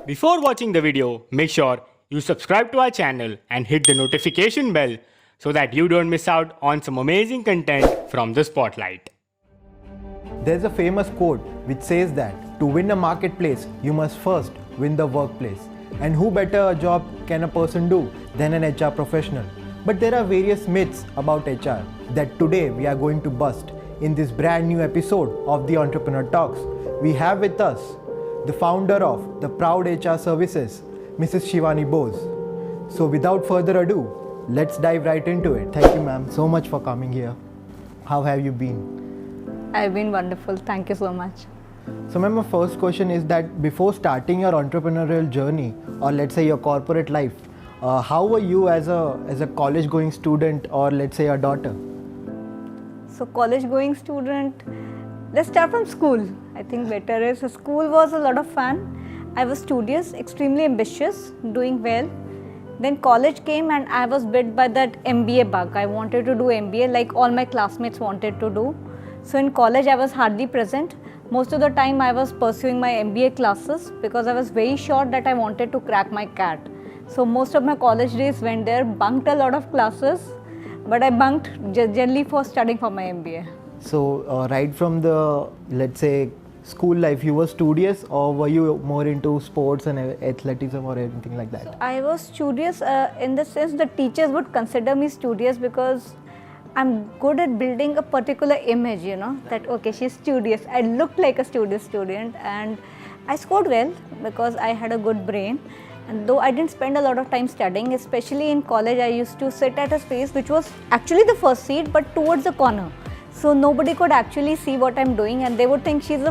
Before watching the video, make sure you subscribe to our channel and hit the notification bell so that you don't miss out on some amazing content from the Spotlight. There's a famous quote which says that to win a marketplace, you must first win the workplace. And who better a job can a person do than an HR professional? But there are various myths about HR that today we are going to bust in this brand new episode of the Entrepreneur Talks. We have with us the founder of the Proud HR Services, Mrs. Shivani Bose. So without further ado, let's dive right into it. Thank you, ma'am, so much for coming here. How have you been? I've been wonderful. Thank you so much. So ma'am, my first question is that before starting your entrepreneurial journey, or let's say your corporate life, how were you as a college going student, or let's say a daughter? So college going student, let's start from school. I think better is, school was a lot of fun. I was studious, extremely ambitious, doing well. Then college came and I was bit by that MBA bug. I wanted to do MBA like all my classmates wanted to do. So in college I was hardly present. Most of the time I was pursuing my MBA classes because I was very sure that I wanted to crack my CAT. So most of my college days went there, bunked a lot of classes, but I bunked generally for studying for my MBA. So right from the, let's say, school life, you were studious, or were you more into sports and athleticism or anything like that? I was studious in the sense the teachers would consider me studious because I'm good at building a particular image, that okay, she's studious. I looked like a studious student and I scored well because I had a good brain. And though I didn't spend a lot of time studying, especially in college, I used to sit at a space which was actually the first seat but towards the corner. So nobody could actually see what I'm doing and they would think she's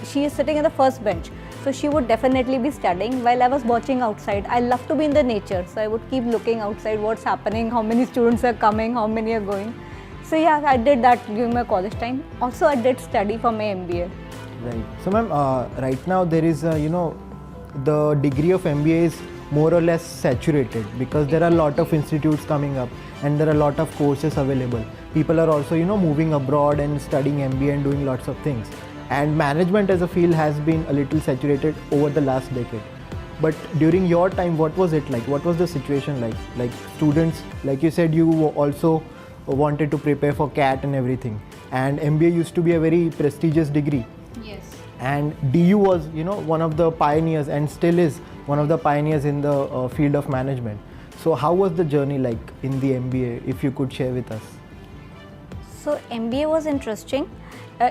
she is sitting at the first bench. So she would definitely be studying while I was watching outside. I love to be in the nature, so I would keep looking outside, what's happening, how many students are coming, how many are going. So yeah, I did that during my college time. Also, I did study for my MBA. Right. So ma'am, right now there is, the degree of MBA is more or less saturated because there are a lot of institutes coming up and there are a lot of courses available. People are also, moving abroad and studying MBA and doing lots of things. And management as a field has been a little saturated over the last decade. But during your time, what was it like? What was the situation like? Like students, like you said, you also wanted to prepare for CAT and everything. And MBA used to be a very prestigious degree. Yes. And DU was, one of the pioneers and still is one of the pioneers in the field of management. So how was the journey like in the MBA, if you could share with us? So MBA was interesting.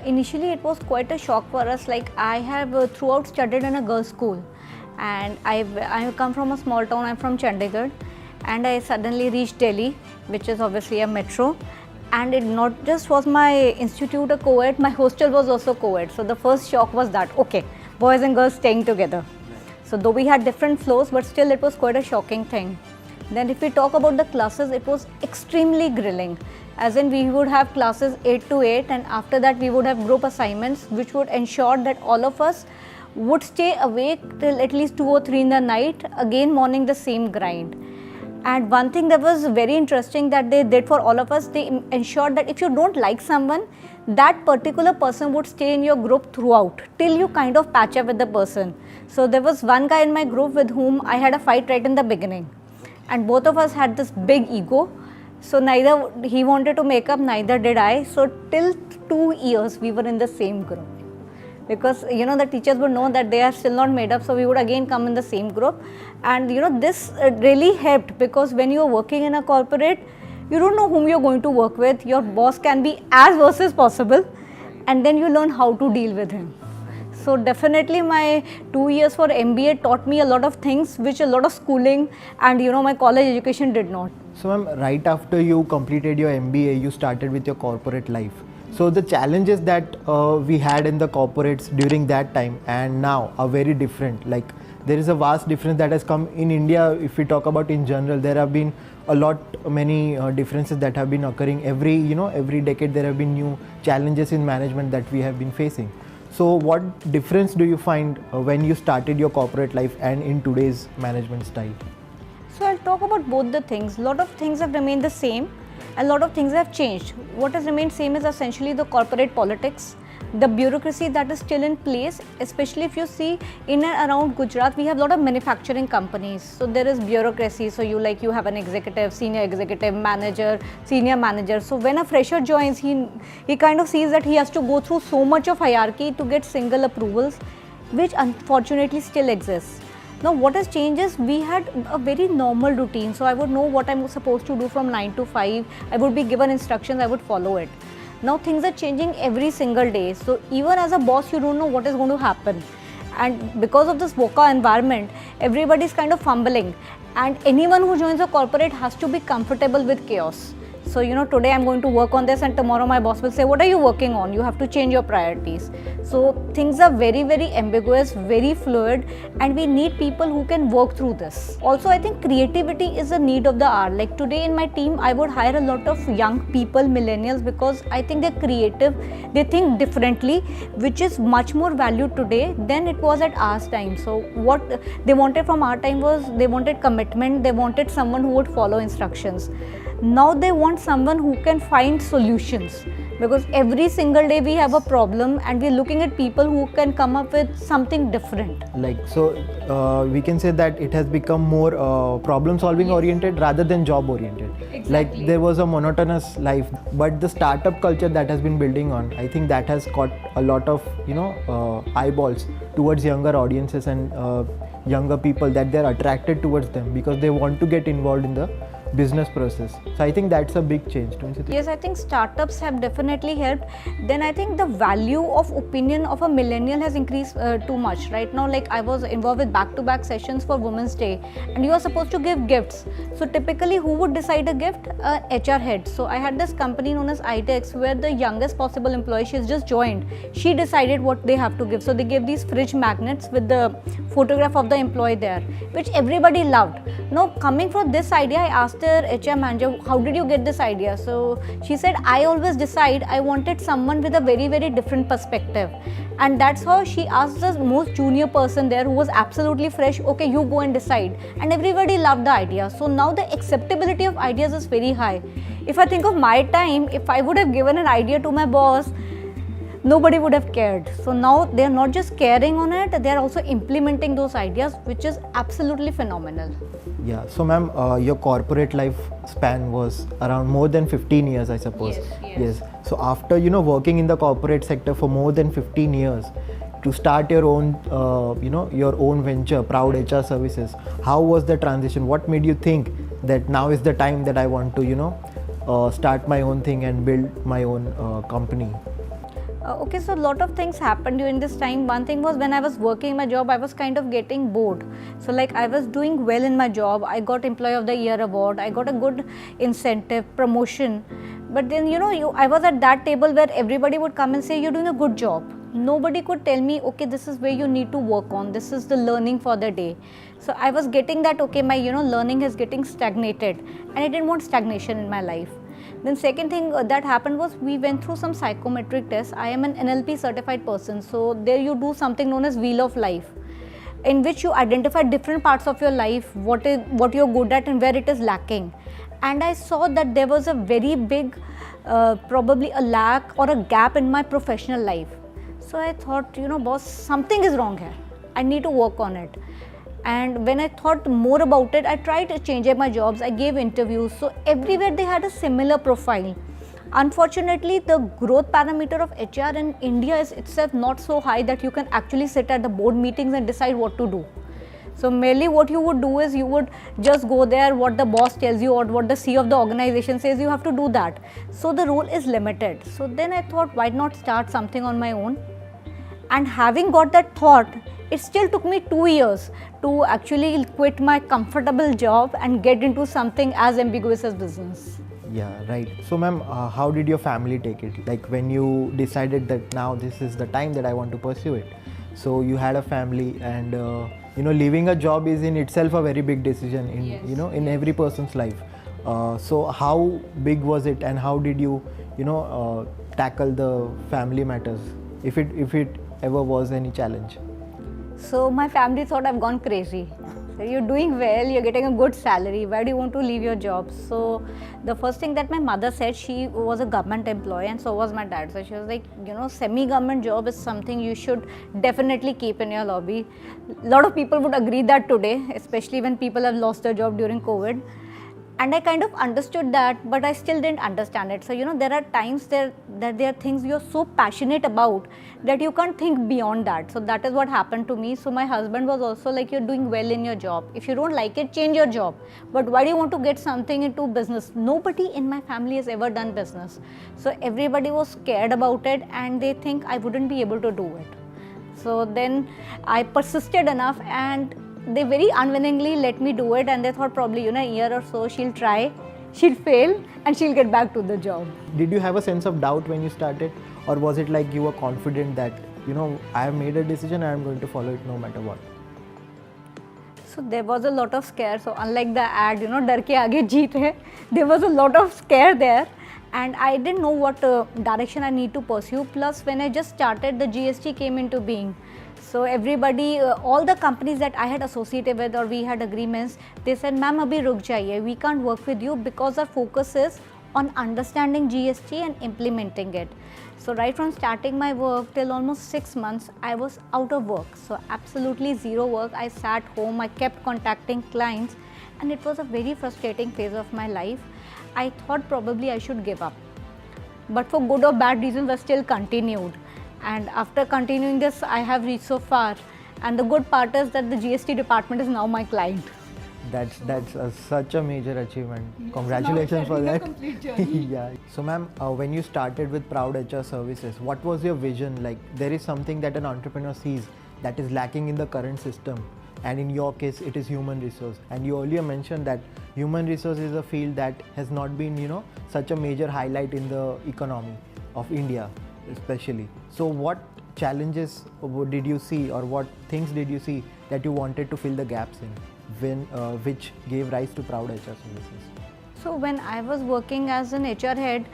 Initially it was quite a shock for us. Like I have throughout studied in a girls' school and I come from a small town, I'm from Chandigarh, and I suddenly reached Delhi, which is obviously a metro. And it not just was my institute a co-ed, my hostel was also co-ed. So the first shock was that, okay, boys and girls staying together. So though we had different floors, but still it was quite a shocking thing. Then if we talk about the classes, it was extremely grilling. As in we would have classes 8 to 8 and after that we would have group assignments which would ensure that all of us would stay awake till at least 2 or 3 in the night, again morning the same grind. And one thing that was very interesting that they did for all of us, they ensured that if you don't like someone, that particular person would stay in your group throughout till you kind of patch up with the person. So there was one guy in my group with whom I had a fight right in the beginning. And both of us had this big ego. So neither he wanted to make up, neither did I. So till 2 years we were in the same group. Because the teachers would know that they are still not made up, so we would again come in the same group. And this really helped because when you are working in a corporate, you don't know whom you're going to work with. Your boss can be as worse as possible and then you learn how to deal with him. So definitely my 2 years for MBA taught me a lot of things which a lot of schooling and my college education did not. So ma'am, right after you completed your MBA, you started with your corporate life. So the challenges that we had in the corporates during that time and now are very different. Like there is a vast difference that has come in India. If we talk about in general, there have been many differences that have been occurring every decade. There have been new challenges in management that we have been facing. So what difference do you find when you started your corporate life and in today's management style? So I'll talk about both the things. A lot of things have remained the same. A lot of things have changed. What has remained same is essentially the corporate politics. the bureaucracy that is still in place, especially if you see in and around Gujarat, we have a lot of manufacturing companies. So there is bureaucracy. So you have an executive, senior executive, manager, senior manager. So when a fresher joins, he kind of sees that he has to go through so much of hierarchy to get single approvals, which unfortunately still exists. Now what has changed is we had a very normal routine. So I would know what I'm supposed to do from 9 to 5. I would be given instructions, I would follow it. Now things are changing every single day. So even as a boss, you don't know what is going to happen. And because of this VUCA environment, everybody is kind of fumbling. And anyone who joins a corporate has to be comfortable with chaos. So, today I'm going to work on this and tomorrow my boss will say, what are you working on? You have to change your priorities. So, things are very, very ambiguous, very fluid, and we need people who can work through this. Also, I think creativity is a need of the hour. Like today in my team, I would hire a lot of young people, millennials, because I think they're creative, they think differently, which is much more valued today than it was at our time. So, what they wanted from our time was they wanted commitment, they wanted someone who would follow instructions. Now they want someone who can find solutions, because every single day we have a problem and we're looking at people who can come up with something different. We can say that it has become more problem solving oriented rather than job oriented. Exactly. Like there was a monotonous life, but the startup culture that has been building on, I think that has caught a lot of eyeballs towards younger audiences and younger people, that they're attracted towards them because they want to get involved in the business process. So I think that's a big change, don't you think? Yes, I think startups have definitely helped. Then I think the value of opinion of a millennial has increased too much. Right now, like I was involved with back-to-back sessions for Women's Day, and you are supposed to give gifts. So typically, who would decide a gift? HR head. So I had this company known as ITEX, where the youngest possible employee, she's just joined, she decided what they have to give. So they gave these fridge magnets with the photograph of the employee there, which everybody loved. Now coming from this idea, I asked their HR manager, how did you get this idea? So she said, I always decide I wanted someone with a very, very different perspective. And that's how she asked the most junior person there, who was absolutely fresh, okay, you go and decide. And everybody loved the idea. So now the acceptability of ideas is very high. If I think of my time, if I would have given an idea to my boss, nobody would have cared. So now they are not just caring on it, they are also implementing those ideas, which is absolutely phenomenal. Yeah, so ma'am, your corporate life span was around more than 15 years, I suppose. Yes. So after, working in the corporate sector for more than 15 years, to start your own, your own venture, Proud HR Services, how was the transition? What made you think that now is the time that I want to, start my own thing and build my own company? Okay, so a lot of things happened during this time. One thing was, when I was working my job, I was kind of getting bored. So like I was doing well in my job, I got Employee of the Year award, I got a good incentive, promotion. But then I was at that table where everybody would come and say, you're doing a good job. Nobody could tell me, okay, this is where you need to work on, this is the learning for the day. So I was getting that, okay, my learning is getting stagnated, and I didn't want stagnation in my life. Then second thing that happened was, we went through some psychometric tests. I am an NLP certified person. So there you do something known as Wheel of Life, in which you identify different parts of your life, what you're good at and where it is lacking. And I saw that there was a very big, probably a lack or a gap in my professional life. So I thought, boss, something is wrong here. I need to work on it. And when I thought more about it, I tried to change my jobs, I gave interviews. So everywhere they had a similar profile. Unfortunately, the growth parameter of HR in India is itself not so high that you can actually sit at the board meetings and decide what to do. So merely what you would do is, you would just go there, what the boss tells you or what the CEO of the organization says, you have to do that. So the role is limited. So then I thought, why not start something on my own? And having got that thought, it still took me 2 years to actually quit my comfortable job and get into something as ambiguous as business. Yeah, right. So ma'am, how did your family take it? Like when you decided that now this is the time that I want to pursue it. So you had a family, and leaving a job is in itself a very big decision in in every person's life. So how big was it, and how did you tackle the family matters, if it ever was any challenge? So my family thought I've gone crazy. So you're doing well, you're getting a good salary, why do you want to leave your job? So the first thing that my mother said, she was a government employee and so was my dad. So she was like, you know, semi-government job is something you should definitely keep in your lobby. A lot of people would agree that today, especially when people have lost their job during COVID. And I kind of understood that, but I still didn't understand it. So, you know, there are times that there are things you're so passionate about that you can't think beyond that. So that is what happened to me. So my husband was also like, you're doing well in your job. If you don't like it, change your job. But why do you want to get something into business? Nobody in my family has ever done business. So everybody was scared about it and they think I wouldn't be able to do it. So then I persisted enough and they very unwillingly let me do it, and they thought probably, you know, a year or so she'll try, she'll fail and she'll get back to the job. Did you have a sense of doubt when you started, or was it like you were confident that, you know, I have made a decision and I'm going to follow it no matter what? So there was a lot of scare. So unlike the ad, you know, डर के आगे जीत है, there was a lot of scare there. And I didn't know what direction I need to pursue. Plus, when I just started, the GST came into being. So everybody, all the companies that I had associated with or we had agreements, they said, "Ma'am, abhi ruk jaiye. We can't work with you because our focus is on understanding GST and implementing it." So right from starting my work till almost 6 months, I was out of work. So absolutely zero work. I sat home. I kept contacting clients, and it was a very frustrating phase of my life. I thought probably I should give up, but for good or bad reasons I still continued, and after continuing this I have reached so far, and the good part is that the GST department is now my client. That's such a major achievement. Congratulations for that. Yeah. So ma'am, when you started with Proud HR Services, what was your vision? Like, there is something that an entrepreneur sees that is lacking in the current system, and in your case it is human resource. And you earlier mentioned that human resource is a field that has not been, you know, such a major highlight in the economy of India especially. So what challenges did you see, or what things did you see that you wanted to fill the gaps in, when which gave rise to Proud HR Services? So when I was working as an HR head,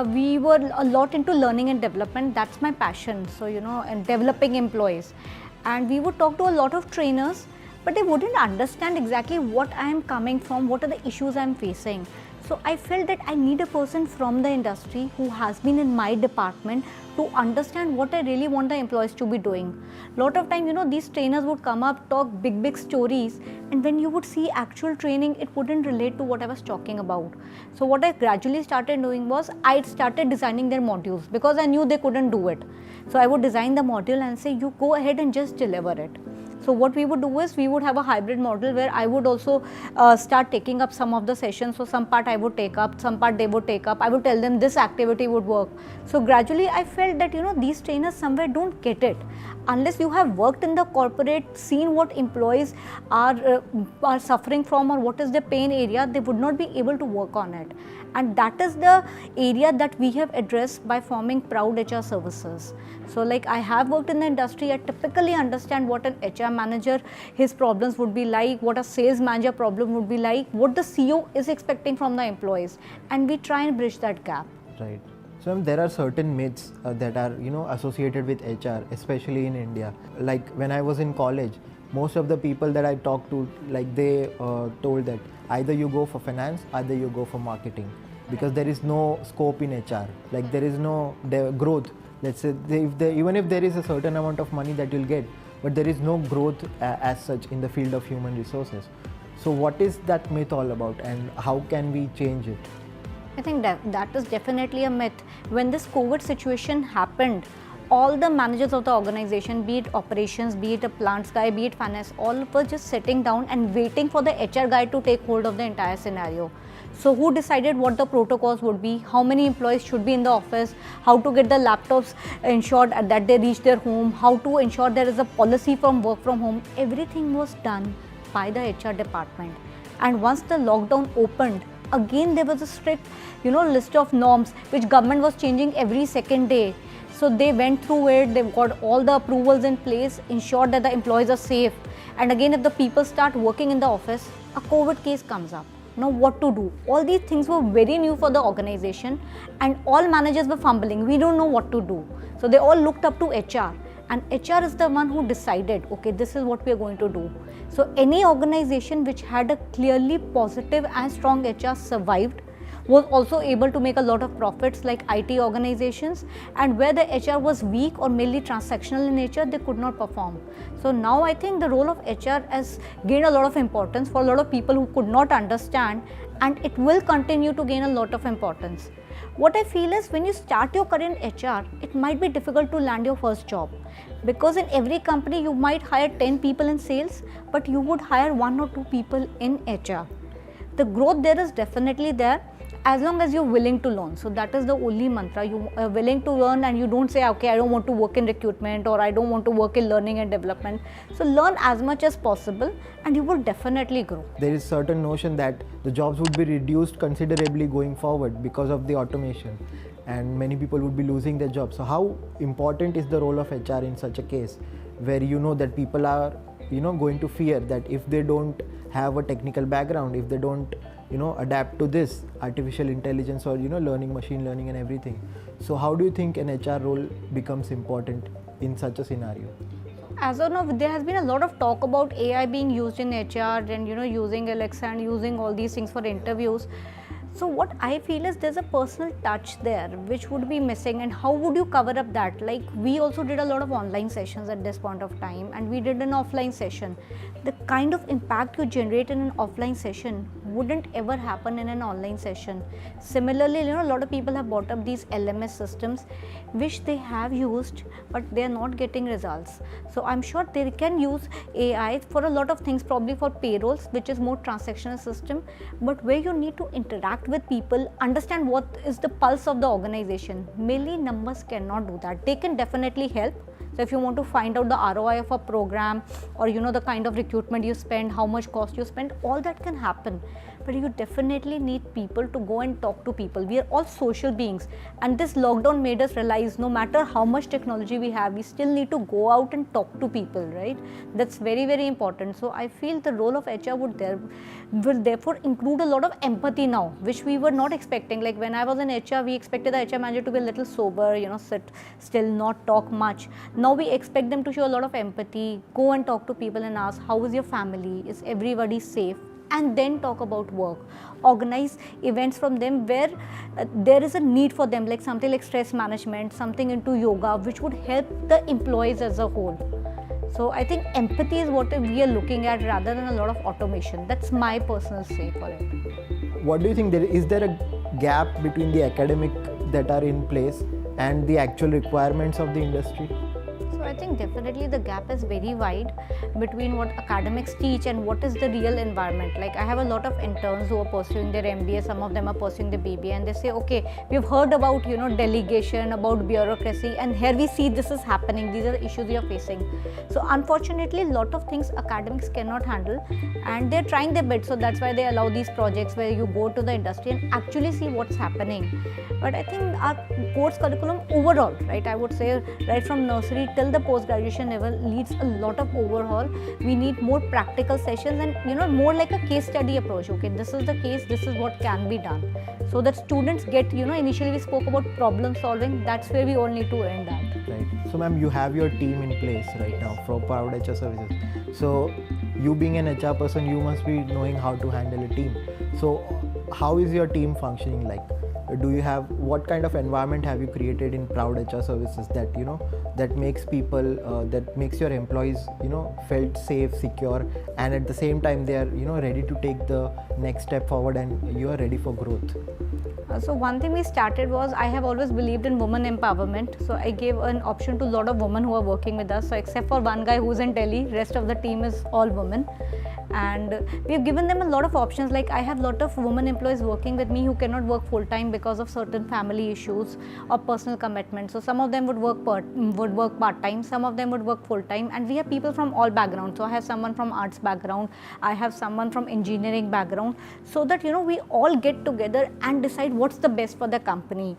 we were a lot into learning and development. That's my passion. So, you know, and developing employees, and we would talk to a lot of trainers, but they wouldn't understand exactly what I am coming from, what are the issues I am facing. So I felt that I need a person from the industry who has been in my department to understand what I really want the employees to be doing. Lot of time, you know, these trainers would come up, talk big stories, and when you would see actual training, it wouldn't relate to what I was talking about. So what I gradually started doing was, I started designing their modules because I knew they couldn't do it. So I would design the module and say, you go ahead and just deliver it. So what we would do is, we would have a hybrid model where I would also start taking up some of the sessions. So some part I would take up, some part they would take up. I would tell them this activity would work. So gradually I felt that, you know, these trainers somewhere don't get it. Unless you have worked in the corporate, seen what employees are suffering from, or what is the pain area, they would not be able to work on it. And that is the area that we have addressed by forming Proud HR Services. So like, I have worked in the industry, I typically understand what an HR manager, his problems would be like, what a sales manager problem would be like, what the CEO is expecting from the employees, and we try and bridge that gap. Right. So there are certain myths that are, you know, associated with HR, especially in India. Like when I was in college, most of the people that I talked to, like they told that either you go for finance, either you go for marketing, because there is no scope in HR. Like there is no growth. Let's say even if there is a certain amount of money that you'll get, but there is no growth as such in the field of human resources. So what is that myth all about, and how can we change it? I think that is definitely a myth. When this COVID situation happened, all the managers of the organization, be it operations, be it a plants guy, be it finance, all were just sitting down and waiting for the HR guy to take hold of the entire scenario. So who decided what the protocols would be, how many employees should be in the office, how to get the laptops ensured that they reach their home, how to ensure there is a policy from work from home. Everything was done by the HR department. And once the lockdown opened, again there was a strict, you know, list of norms which government was changing every second day. So they went through it, they've got all the approvals in place, ensured that the employees are safe. And again, if the people start working in the office, a COVID case comes up. Now what to do? All these things were very new for the organization, and all managers were fumbling. We don't know what to do. So they all looked up to HR. and HR is the one who decided, okay, this is what we are going to do. So any organization which had a clearly positive and strong HR survived, was also able to make a lot of profits, like IT organizations, and where the HR was weak or mainly transactional in nature, they could not perform. So now I think the role of HR has gained a lot of importance for a lot of people who could not understand, and it will continue to gain a lot of importance. What I feel is when you start your career in HR, it might be difficult to land your first job, because in every company you might hire 10 people in sales, but you would hire 1 or 2 people in HR. The growth there is definitely there, as long as you're willing to learn. So that is the only mantra. You are willing to learn, and you don't say, okay, I don't want to work in recruitment, or I don't want to work in learning and development. So learn as much as possible and you will definitely grow. There is certain notion that the jobs would be reduced considerably going forward because of the automation, and many people would be losing their jobs. So how important is the role of HR in such a case, where you know that people are going to fear that if they don't have a technical background, if they don't adapt to this artificial intelligence or learning machine learning and everything. So how do you think an HR role becomes important in such a scenario? As of now, there has been a lot of talk about AI being used in HR, and using Alexa and using all these things for interviews. So what I feel is there's a personal touch there which would be missing, and how would you cover up that? Like, we also did a lot of online sessions at this point of time, and we did an offline session. The kind of impact you generate in an offline session wouldn't ever happen in an online session. Similarly, a lot of people have brought up these LMS systems which they have used, but they are not getting results. So I'm sure they can use AI for a lot of things, probably for payrolls, which is more transactional system, but where you need to interact with people, understand what is the pulse of the organization. Mainly numbers cannot do that. They can definitely help. So if you want to find out the ROI of a program, or the kind of recruitment you spend, how much cost you spend, all that can happen. But you definitely need people to go and talk to people. We are all social beings, and this lockdown made us realize no matter how much technology we have, we still need to go out and talk to people, right? That's very, very important. So I feel the role of HR will therefore include a lot of empathy now, which we were not expecting. Like when I was in HR, we expected the HR manager to be a little sober, sit still, not talk much. Now we expect them to show a lot of empathy, go and talk to people and ask, how is your family? Is everybody safe? And then talk about work. Organize events from them where there is a need for them, like something like stress management, something into yoga, which would help the employees as a whole. So I think empathy is what we are looking at rather than a lot of automation. That's my personal say for it. What do you think, is there a gap between the academic that are in place and the actual requirements of the industry? So I think definitely the gap is very wide between what academics teach and what is the real environment. Like I have a lot of interns who are pursuing their MBA, some of them are pursuing the BBA, and they say, okay, we've heard about delegation, about bureaucracy, and here we see this is happening, these are the issues we are facing. So unfortunately, a lot of things academics cannot handle, and they're trying their bit. So that's why they allow these projects where you go to the industry and actually see what's happening. But I think our course curriculum overall, right, I would say right from nursery till the post-graduation level needs a lot of overhaul. We need more practical sessions and more like a case study approach. Okay, this is the case, this is what can be done, so that students get, initially we spoke about problem solving, that's where we all need to end at. Right. So ma'am, you have your team in place right now for Proud HR Services. So you being an HR person, you must be knowing how to handle a team. So how is your team functioning like? Do you have, what kind of environment have you created in Proud HR Services that that makes people, that makes your employees felt safe, secure, and at the same time they are ready to take the next step forward and you are ready for growth? So one thing we started was, I have always believed in women empowerment. So I gave an option to a lot of women who are working with us. So except for one guy who's in Delhi, rest of the team is all women. And we have given them a lot of options. Like I have a lot of women employees working with me who cannot work full time because of certain family issues or personal commitments. So some of them would work part time, some of them would work full time, and we have people from all backgrounds. So I have someone from arts background, I have someone from engineering background, so that we all get together and decide what's the best for the company.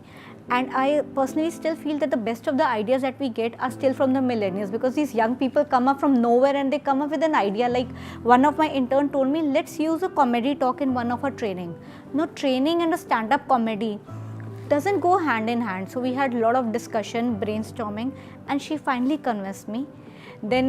And I personally still feel that the best of the ideas that we get are still from the millennials, because these young people come up from nowhere and they come up with an idea. Like one of my intern told me, let's use a comedy talk in one of our training. Now training and a stand-up comedy, doesn't go hand in hand. So we had a lot of discussion, brainstorming, and she finally convinced me. Then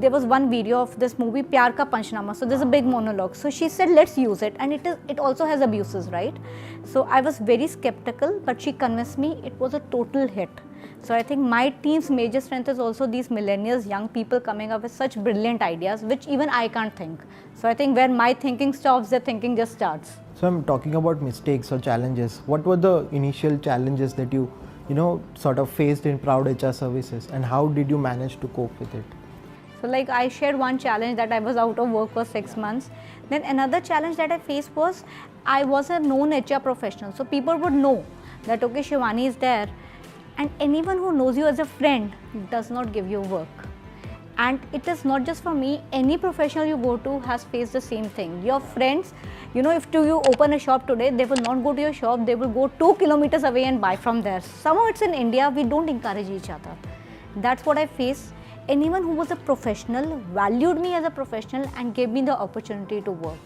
there was one video of this movie, Pyar Ka Panchnama. So there's a big monologue. So she said, let's use it. And it also has abuses, right? So I was very skeptical, but she convinced me. It was a total hit. So I think my team's major strength is also these millennials, young people coming up with such brilliant ideas, which even I can't think. So I think where my thinking stops, their thinking just starts. So I'm talking about mistakes or challenges. What were the initial challenges that you sort of faced in Proud HR Services, and how did you manage to cope with it? So like I shared one challenge that I was out of work for 6 months. Then another challenge that I faced was I was a known HR professional. So people would know that okay, Shivani is there, and anyone who knows you as a friend does not give you work. And it is not just for me, any professional you go to has faced the same thing. Your friends, if you open a shop today, they will not go to your shop, they will go 2 kilometers away and buy from there. Somehow it's in India, we don't encourage each other. That's what I face. Anyone who was a professional valued me as a professional and gave me the opportunity to work.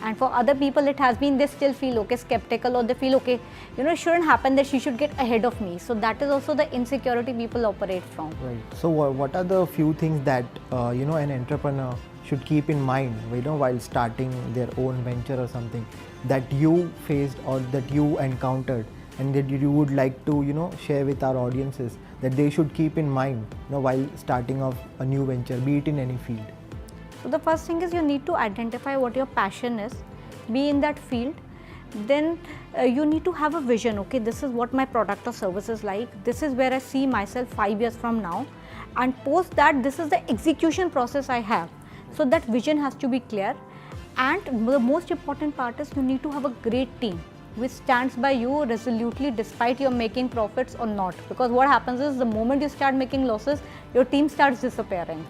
And for other people, it has been they still feel okay, skeptical, or they feel okay, it shouldn't happen, that she should get ahead of me. So that is also the insecurity people operate from. Right. So what are the few things that an entrepreneur should keep in mind, while starting their own venture or something that you faced or that you encountered, and that you would like to share with our audiences that they should keep in mind while starting off a new venture, be it in any field? So the first thing is you need to identify what your passion is, be in that field. Then you need to have a vision. Okay, this is what my product or service is like. This is where I see myself 5 years from now. And post that, this is the execution process I have. So that vision has to be clear. And the most important part is you need to have a great team which stands by you resolutely despite you're making profits or not. Because what happens is the moment you start making losses, your team starts disappearing.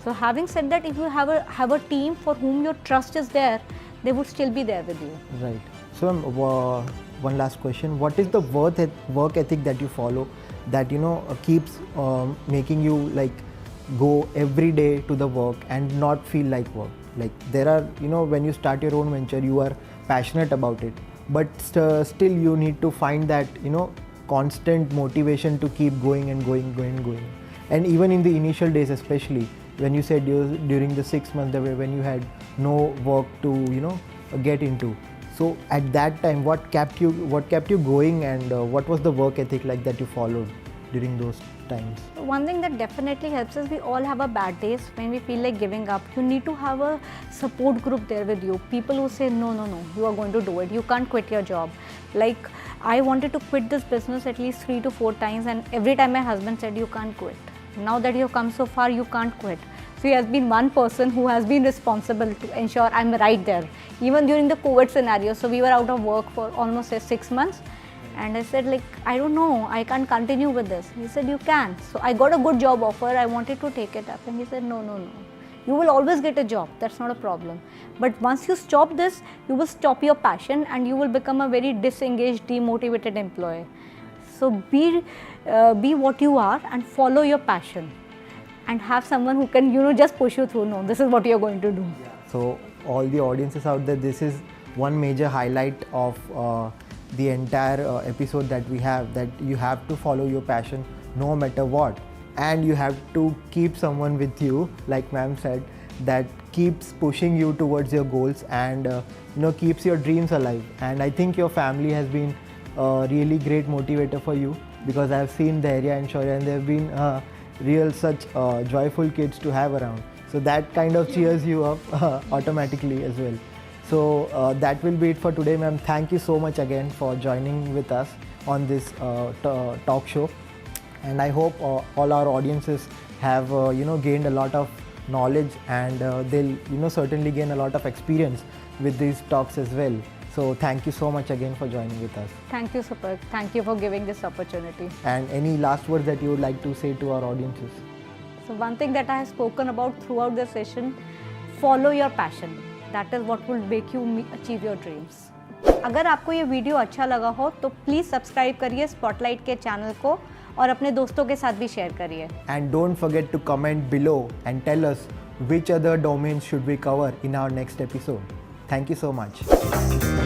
So having said that, if you have a team for whom your trust is there, they would still be there with you. Right. So one last question: what is the work ethic that you follow that keeps making you like go every day to the work and not feel like work? Like there are when you start your own venture, you are passionate about it, but still you need to find that constant motivation to keep going and going. And even in the initial days, especially when you said during the 6 months when you had no work to get into, so at that time what kept you going, and what was the work ethic like that you followed during those times? One thing that definitely helps is we all have our bad days when we feel like giving up. You need to have a support group there with you, people who say no, you are going to do it, you can't quit your job. Like I wanted to quit this business at least 3 to 4 times, and every time my husband said you can't quit. Now that you have come so far, you can't quit. So he has been one person who has been responsible to ensure I'm right there. Even during the COVID scenario, so we were out of work for almost 6 months. And I said like, I don't know, I can't continue with this. He said, you can. So I got a good job offer, I wanted to take it up. And he said, no. You will always get a job, that's not a problem. But once you stop this, you will stop your passion and you will become a very disengaged, demotivated employee. So be what you are and follow your passion, and have someone who can just push you through. No, this is what you're going to do. So all the audiences out there, this is one major highlight of the entire episode that we have, that you have to follow your passion no matter what, and you have to keep someone with you, like ma'am said, that keeps pushing you towards your goals and keeps your dreams alive. And I think your family has been a really great motivator for you, because I have seen the area in Shaurya and they have been real such joyful kids to have around. So that kind of cheers you up automatically as well. So that will be it for today, ma'am. Thank you so much again for joining with us on this talk show, and I hope all our audiences have gained a lot of knowledge, and they'll certainly gain a lot of experience with these talks as well. So thank you so much again for joining with us. Thank you, Supert. Thank you for giving this opportunity. And any last words that you would like to say to our audiences? So one thing that I have spoken about throughout the session, follow your passion. That is what will make you achieve your dreams. अगर आपको ये video अच्छा लगा हो तो please subscribe करिए spotlight के channel को और अपने दोस्तों के साथ भी शेयर करिए. And don't forget to comment below and tell us which other domains should we cover in our next episode. Thank you so much.